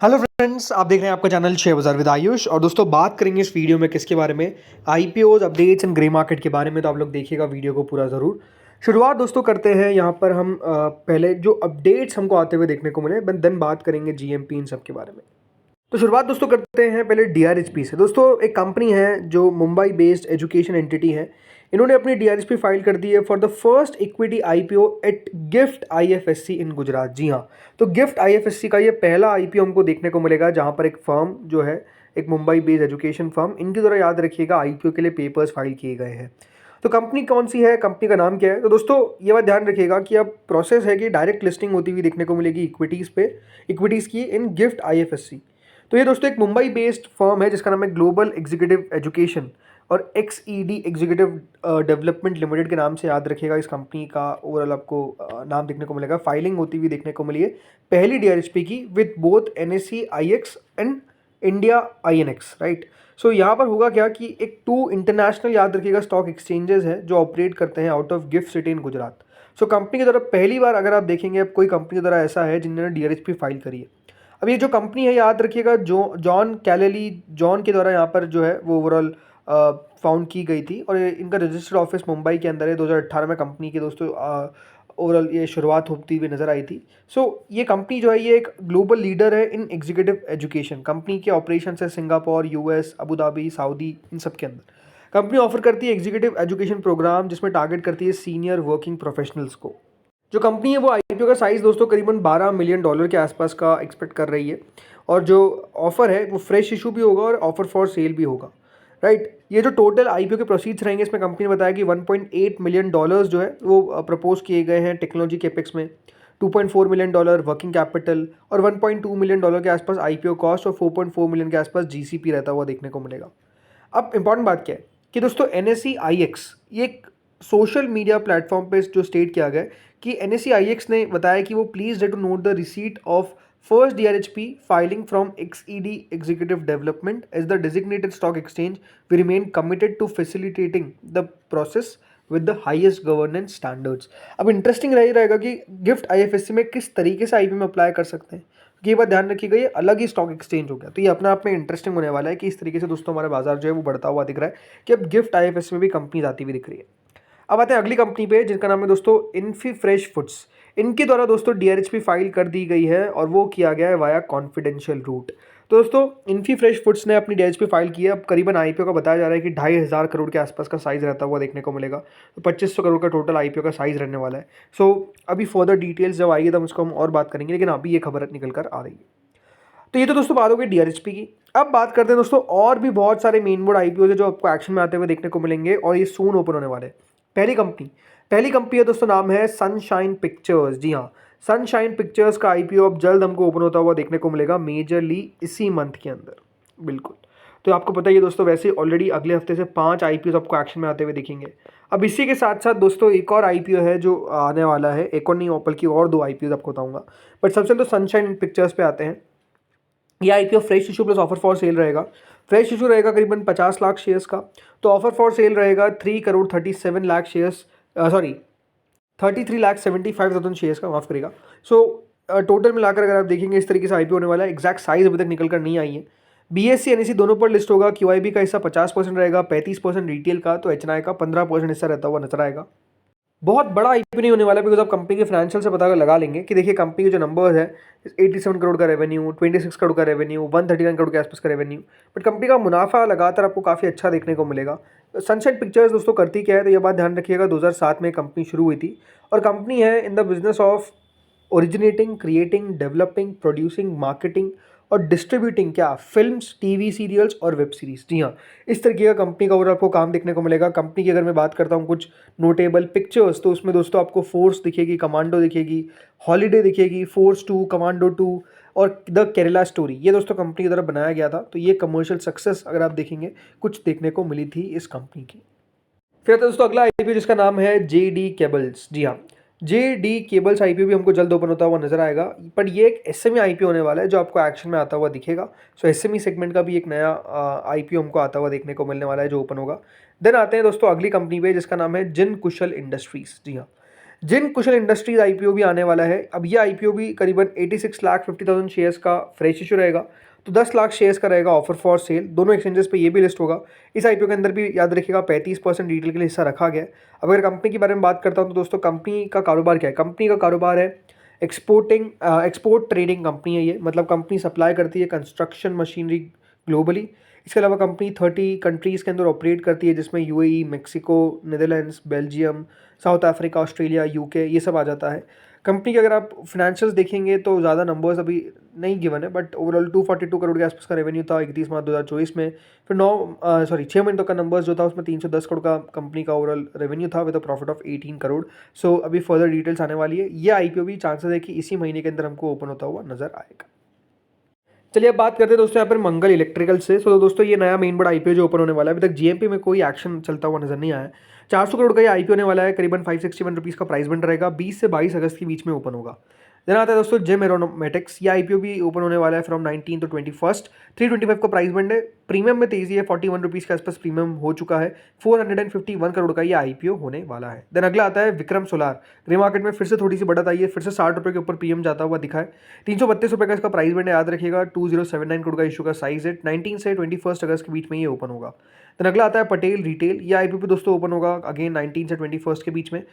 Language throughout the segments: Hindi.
हेलो फ्रेंड्स, आप देख रहे हैं आपका चैनल शेयर बाजार विद आयुष। और दोस्तों बात करेंगे इस वीडियो में किसके बारे में, IPOs updates and grey market के बारे में। तो आप लोग देखिएगा वीडियो को पूरा ज़रूर। शुरुआत दोस्तों करते हैं यहाँ पर हम पहले जो अपडेट्स हमको आते हुए देखने को मिले, देन बात करेंगे जीएमपी इन सब के बारे में। तो शुरुआत दोस्तों करते हैं पहले डीआरएचपी से। दोस्तों एक कंपनी है जो मुंबई बेस्ड एजुकेशन एंटिटी है। इन्होंने अपनी डीआरएचपी फाइल कर दी है for the first equity IPO at GIFT IFSC in Gujarat. जी हाँ, तो गिफ्ट आईएफएससी का ये पहला आईपीओ हमको देखने को मिलेगा जहाँ पर एक फर्म जो है, एक मुंबई बेस्ड एजुकेशन फर्म, इनके द्वारा याद रखिएगा आईपीओ के लिए पेपर्स फाइल किए गए हैं। तो कंपनी कौन सी है, कंपनी का नाम क्या है? तो दोस्तों ये बात ध्यान रखिएगा कि अब प्रोसेस है कि डायरेक्ट लिस्टिंग होती हुई देखने को मिलेगी इक्विटीज़ की इन गिफ्ट आईएफएससी। तो ये दोस्तों एक मुंबई बेस्ड फर्म है जिसका नाम है ग्लोबल एग्जीक्यूटिव एजुकेशन और XED एग्जीक्यूटिव डेवलपमेंट लिमिटेड के नाम से याद रखिएगा। इस कंपनी का ओवरऑल आपको नाम देखने को मिलेगा। फाइलिंग होती हुई देखने को मिली है पहली डीआरएचपी की with both NSE IX and India INX, right. So यहाँ पर होगा क्या कि एक 2 इंटरनेशनल याद रखिएगा स्टॉक एक्सचेंजेस है जो ऑपरेट करते हैं out of gift city in Gujarat. So company की तरफ पहली बार अगर आप देखेंगे, अब कोई कंपनी की तरह ऐसा है जिन्होंने डीआरएचपी फाइल करी है। अब ये जो कंपनी है याद रखिएगा जॉन कैलेली जॉन के द्वारा यहाँ पर जो है वो ओवरऑल फाउंड की गई थी और इनका रजिस्टर्ड ऑफिस मुंबई के अंदर है। 2018 में कंपनी के दोस्तों ओवरऑल ये शुरुआत होती हुई नज़र आई थी। सो ये कंपनी जो है ये एक ग्लोबल लीडर है इन एग्जीक्यूटिव एजुकेशन। कंपनी के ऑपरेशन है Singapore, US, Abu Dhabi, Saudi, इन सब के अंदर। कंपनी ऑफर करती है एग्जीक्यूटिव एजुकेशन प्रोग्राम जिसमें टारगेट करती है सीनियर वर्किंग प्रोफेशनल्स को। जो कंपनी है वो आईपीओ का साइज़ दोस्तों करीबन $12 मिलियन के आसपास का एक्सपेक्ट कर रही है। और जो ऑफर है वो फ्रेश इशू भी होगा और ऑफर फॉर सेल भी होगा, राइट। ये जो टोटल आईपीओ के प्रोसीड्स रहेंगे, इसमें कंपनी ने बताया कि $1.8 मिलियन जो है वो प्रपोज किए गए हैं टेक्नोलॉजी कैपेक्स में, $2.4 मिलियन वर्किंग कैपिटल और $1.2 मिलियन के आसपास आईपीओ कॉस्ट और $4.4 मिलियन के आसपास जीसीपी रहता हुआ देखने को मिलेगा। अब इंपॉर्टेंट बात क्या है कि दोस्तों NSE IX ये एक सोशल मीडिया प्लेटफॉर्म पे जो स्टेट किया गया है कि NSE IX ने बताया कि वो please to note the receipt of first DRHP filing from XED executive development as the designated stock exchange we remain committed to facilitating the process with the highest governance standards. अब इंटरेस्टिंग रही रहेगा कि गिफ्ट IFSC में किस तरीके से आईपी में अप्लाई कर सकते हैं। ये बात ध्यान रखिएगा, ये अलग ही स्टॉक एक्सचेंज हो गया। तो ये अपने आप में इंटरेस्टिंग होने वाला है कि इस तरीके से दोस्तों हमारा बाजार जो है वो बढ़ता हुआ दिख रहा है कि अब गिफ्ट IFSC में भी कंपनीज आती हुई दिख रही है। अब आते हैं अगली कंपनी पे जिनका नाम है दोस्तों इन्फी फ्रेश फूड्स। इनके द्वारा दोस्तों डीआरएचपी फाइल कर दी गई है और वो किया गया है वाया कॉन्फिडेंशियल रूट। तो दोस्तों इन्फी फ्रेश फूड्स ने अपनी डीआरएचपी फाइल की है। अब करीबन आईपीओ का बताया जा रहा है कि 2,500 करोड़ के आसपास का साइज रहता हुआ देखने को मिलेगा। तो 2,500 करोड़ का टोटल आईपीओ का साइज रहने वाला है। सो अभी फर्दर डिटेल्स जब आएगी तब उसको हम और बात करेंगे, लेकिन अभी ये खबर निकल कर आ रही है। तो ये तो दोस्तों बात हो गई डीआरएचपी की। अब बात करते हैं दोस्तों और भी बहुत सारे मेन बोर्ड आईपीओ है जो आपको एक्शन में आते हुए देखने को मिलेंगे और ये सून ओपन होने वाले हैं। पहली कंपनी है दोस्तों, नाम है सनशाइन पिक्चर्स। जी हाँ, सनशाइन पिक्चर्स का आईपीओ अब जल्द हमको ओपन होता हुआ देखने को मिलेगा, मेजरली इसी मंथ के अंदर। बिल्कुल, तो आपको पता ही है दोस्तों, वैसे ऑलरेडी अगले हफ्ते से 5 आईपीओ आपको एक्शन में आते हुए दिखेंगे। अब इसी के साथ साथ दोस्तों एक और आईपीओ है जो आने वाला है, एक और नहीं ओपल की और 2 आईपीओ आपको बताऊंगा। बट सबसे तो सनशाइन पिक्चर्स पे आते हैं। ये IPO fresh issue plus offer for sale रहेगा। फ्रेश इशू रहेगा करीबन 50 लाख शेयर्स का। तो ऑफर फॉर सेल रहेगा 3,37,00,000 शेयर्स, सॉरी 33,75,000 शेयर्स का, माफ करेगा। सो टोटल मिलाकर अगर आप देखेंगे इस तरीके से आईपीओ होने वाला है। एग्जैक्ट साइज अभी तक निकल कर नहीं आई है। BSE NSE दोनों पर लिस्ट होगा। QIB का हिस्सा 50% रहेगा, 35% रिटेल का, तो HNI का 15% हिस्सा रहता हुआ नजर आएगा। बहुत बड़ा आईपीओ नहीं होने वाला बिकॉज आप कंपनी के फाइनेंशियल से पता लगा लेंगे कि देखिए कंपनी के जो नंबर्स है 87 करोड़ का रेवेन्यू, 26 करोड़ का रेवेन्यू, 139 करोड़ के आसपास का रेवेन्यू। बट कंपनी का मुनाफा लगातार आपको काफ़ी अच्छा देखने को मिलेगा। सनशाइन पिक्चर्स दोस्तों करती क्या है, तो ये बात ध्यान रखिएगा, 2007 में कंपनी शुरू हुई थी और कंपनी है in the business of originating, creating, developing, producing, marketing और डिस्ट्रीब्यूटिंग क्या फिल्म्स, टीवी सीरियल्स और वेब सीरीज। जी हाँ, इस तरीके का कंपनी का ओवरऑल आपको काम देखने को मिलेगा। कंपनी की अगर मैं बात करता हूँ कुछ नोटेबल पिक्चर्स, तो उसमें दोस्तों आपको फोर्स दिखेगी, कमांडो दिखेगी, हॉलीडे दिखेगी, फोर्स 2, कमांडो 2 और द केरला स्टोरी। ये दोस्तों कंपनी की तरफ बनाया गया था। तो ये कमर्शियल सक्सेस अगर आप देखेंगे कुछ देखने को मिली थी इस कंपनी की। फिर आता है दोस्तों अगला आईपीओ जिसका नाम है JD केबल्स। जी हाँ, JD केबल्स आईपीओ भी हमको जल्द ओपन होता हुआ नजर आएगा। पर ये एक SME आईपीओ होने वाला है जो आपको एक्शन में आता हुआ दिखेगा। सो SME सेगमेंट का भी एक नया आईपीओ हमको आता हुआ देखने को मिलने वाला है जो ओपन होगा। देन आते हैं दोस्तों अगली कंपनी पे जिसका नाम है जिन कुशल इंडस्ट्रीज। जी हाँ, जिन कुशल इंडस्ट्रीज आईपीओ भी आने वाला है। अब ये आईपीओ भी करीबन 86,50,000 शेयर्स का फ्रेश इशू रहेगा, तो 10 लाख शेयर्स का रहेगा ऑफर फॉर सेल। दोनों एक्सचेंजेस पे ये भी लिस्ट होगा। इस आईपीओ के अंदर भी याद रखिएगा 35% रिटेल के लिए हिस्सा रखा गया है। अब अगर कंपनी के बारे में बात करता हूँ तो दोस्तों कंपनी का कारोबार क्या है? कंपनी का कारोबार है एक्सपोर्ट ट्रेडिंग कंपनी है ये, मतलब कंपनी सप्लाई करती है कंस्ट्रक्शन मशीनरी ग्लोबली। इसके अलावा कंपनी 30 कंट्रीज़ के अंदर ऑपरेट करती है, जिसमें UAE, Mexico, Netherlands, Belgium, south Africa, Australia, UK ये सब आ जाता है। कंपनी के अगर आप फाइनेंशियल्स देखेंगे तो ज़्यादा नंबर्स अभी नहीं गिवन है, बट ओवरऑल 242 करोड़ के आसपास का रेवेन्यू था 31 मार्च 2024 में। फिर 6 महीनों का नंबर्स जो था उसमें 310 करोड़ का कंपनी का ओवरऑल रेवेन्यू था with a profit of 18 crore. So अभी फर्दर डिटेल्स आने वाली है। ये आईपीओ भी चांसेस है कि इसी महीने के अंदर हमको ओपन होता हुआ नजर आएगा। चलिए अब बात करते हैं दोस्तों यहाँ पर मंगल इलेक्ट्रिकल से। सो दोस्तों ये नया मेन बड़ा आईपीओ जो ओपन होने वाला है, अभी तक जीएमपी में कोई एक्शन चलता हुआ नजर नहीं आया है। 400 करोड़ का ये आईपीओ होने वाला है, करीबन 561 रुपीज़ का प्राइस बन रहेगा, 20 से 22 अगस्त के बीच में ओपन होगा। देन आता है दोस्तों जेम एरोनॉटिक्स। ये आईपीओ भी ओपन होने वाला है फ्रॉम 19 to 21। 325 का प्राइस बंड है, प्रीमियम में तेजी है, 41 रुपीज़ के आसपास प्रीमियम हो चुका है। 451 करोड़ का ये आईपीओ होने वाला है। देन अगला आता है विक्रम सोलार। ग्रे मार्केट में फिर से थोड़ी सी बढ़त आई है, फिर से 60 रुपये के ऊपर प्रीमियम जाता हुआ दिखा है। 332 रुपये का इसका प्राइस बंड है, याद रखिएगा। 2079 करोड़ का इशू का साइज है। 19 से 21 अगस्त के बीच में ये ओपन होगा। देन अगला आता है पटेल रिटेल। ये आईपीओ भी दोस्तों ओपन होगा अगेन 19 से 21 के बीच में।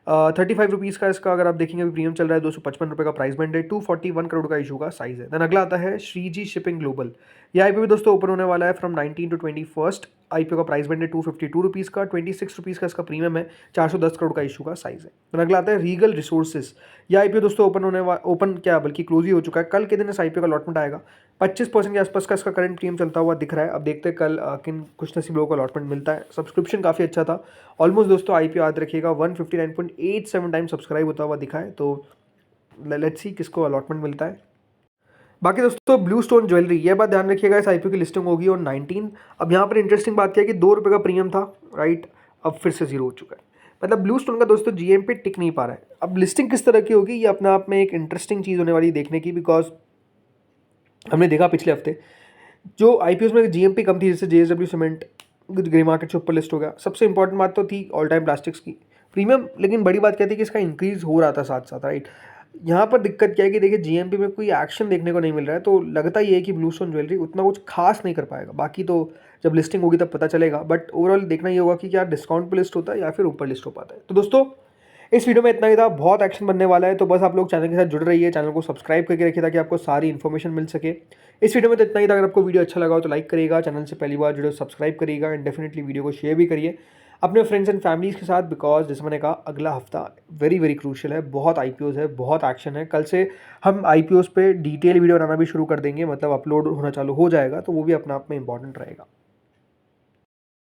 35 रुपीज़ का इसका अगर आप देखेंगे प्रीमियम चल रहा है, 255 रुपये का प्राइस बंड है, 241 करोड़ का इशू का साइज है। देन अगला आता है श्रीजी शिपिंग ग्लोबल। ये आईपीओ भी दोस्तों ओपन होने वाला है फ्रॉम 19 to 21। आईपीओ का प्राइस बंड है 252 रुपीज़ का, 26 रुपीज़ का इसका प्रीमियम है, 410 करोड़ का इशू का साइज है। देन अगला आता है रीगल रिसोर्सेज। ये आईपीओ दोस्तों ओपन क्या बल्कि क्लोज ही हो चुका है। कल के दिन इस आईपीओ का अलॉटमेंट आएगा, 25% के आसपास का इसका करंट प्रीमियम चलता हुआ दिख रहा है। अब देखते हैं कल किन कुछ नसीब लोगों को अलॉटमेंट मिलता है। सब्सक्रिप्शन काफ़ी अच्छा था, ऑलमोस्ट दोस्तों आईपीओ याद रखिएगा 159.87 टाइम सब्सक्राइब होता हुआ दिखा है। तो लेट्स सी किसको अलॉटमेंट मिलता है। बाकी दोस्तों ब्लू स्टोन ज्वेलरी, ये बात ध्यान रखिएगा, इस आईपीओ की लिस्टिंग होगी ऑन 19। अब यहाँ पर इंटरेस्टिंग बात क्या है कि 2 रुपये का प्रीमियम था, राइट, अब फिर से जीरो हो चुका है। मतलब ब्लू स्टोन का दोस्तों जीएम पे टिक नहीं पा रहा है। अब लिस्टिंग किस तरह की होगी ये अपने आप में एक इंटरेस्टिंग चीज़ होने वाली है देखने की, बिकॉज हमने देखा पिछले हफ्ते जो आईपीओ में जीएमपी कम थी, जैसे जेएसडब्ल्यू सीमेंट ग्रे मार्केट से ऊपर लिस्ट हो गया। सबसे इंपॉर्टेंट बात तो थी ऑल टाइम प्लास्टिक्स की प्रीमियम, लेकिन बड़ी बात क्या थी कि इसका इंक्रीज हो रहा था साथ साथ, राइट। यहाँ पर दिक्कत क्या है कि देखिए जीएमपी में कोई एक्शन देखने को नहीं मिल रहा है, तो लगता ही है कि ब्लू स्टोन ज्वेलरी उतना कुछ खास नहीं कर पाएगा। बाकी तो जब लिस्टिंग होगी तब पता चलेगा, बट ओवरऑल देखना ये होगा कि क्या डिस्काउंट पर लिस्ट होता है या फिर ऊपर लिस्ट हो पाता है। तो दोस्तों इस वीडियो में इतना ही था, बहुत एक्शन बनने वाला है, तो बस आप लोग चैनल के साथ जुड़ रहिए, चैनल को सब्सक्राइब करके रखिए ताकि आपको सारी इन्फॉर्मेशन मिल सके। इस वीडियो में तो इतना ही था। अगर आपको वीडियो अच्छा लगा हो तो लाइक करिएगा, चैनल से पहली बार जुड़े सब्सक्राइब करिएगा, एंड डेफिनेटली वीडियो को शेयर भी करिए अपने फ्रेंड्स एंड फैमिलीज़ के साथ, बिकॉज जैसे मैंने कहा अगला हफ्ता वेरी वेरी क्रूशियल है, बहुत आईपीओज है, बहुत एक्शन है। कल से हम आईपीओज पे डिटेल वीडियो बनाना भी शुरू कर देंगे, मतलब अपलोड होना चालू हो जाएगा, तो वो भी अपने आप में इंपॉर्टेंट रहेगा।